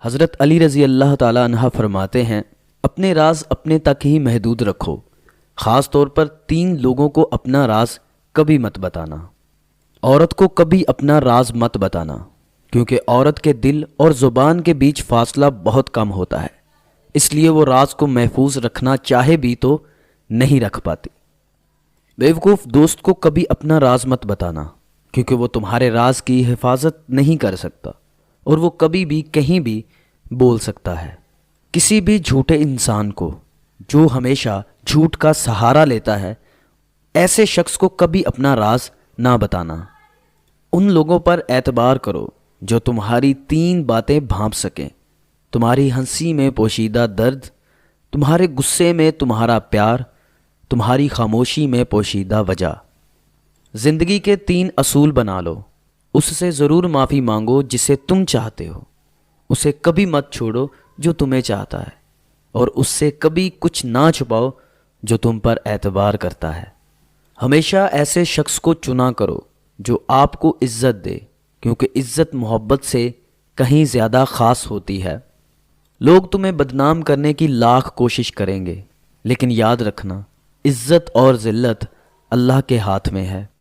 حضرت علی رضی اللہ تعالیٰ عنہ فرماتے ہیں، اپنے راز اپنے تک ہی محدود رکھو، خاص طور پر 3 لوگوں کو اپنا راز کبھی مت بتانا۔ عورت کو کبھی اپنا راز مت بتانا، کیونکہ عورت کے دل اور زبان کے بیچ فاصلہ بہت کم ہوتا ہے، اس لیے وہ راز کو محفوظ رکھنا چاہے بھی تو نہیں رکھ پاتی۔ بیوقوف دوست کو کبھی اپنا راز مت بتانا، کیونکہ وہ تمہارے راز کی حفاظت نہیں کر سکتا اور وہ کبھی بھی کہیں بھی بول سکتا ہے۔ کسی بھی جھوٹے انسان کو جو ہمیشہ جھوٹ کا سہارا لیتا ہے، ایسے شخص کو کبھی اپنا راز نہ بتانا۔ ان لوگوں پر اعتبار کرو جو تمہاری 3 باتیں بھانپ سکیں: تمہاری ہنسی میں پوشیدہ درد، تمہارے غصے میں تمہارا پیار، تمہاری خاموشی میں پوشیدہ وجہ۔ زندگی کے 3 اصول بنا لو۔ اس سے ضرور معافی مانگو جسے تم چاہتے ہو، اسے کبھی مت چھوڑو جو تمہیں چاہتا ہے، اور اس سے کبھی کچھ نہ چھپاؤ جو تم پر اعتبار کرتا ہے۔ ہمیشہ ایسے شخص کو چنا کرو جو آپ کو عزت دے، کیونکہ عزت محبت سے کہیں زیادہ خاص ہوتی ہے۔ لوگ تمہیں بدنام کرنے کی لاکھ کوشش کریں گے، لیکن یاد رکھنا، عزت اور ذلت اللہ کے ہاتھ میں ہے۔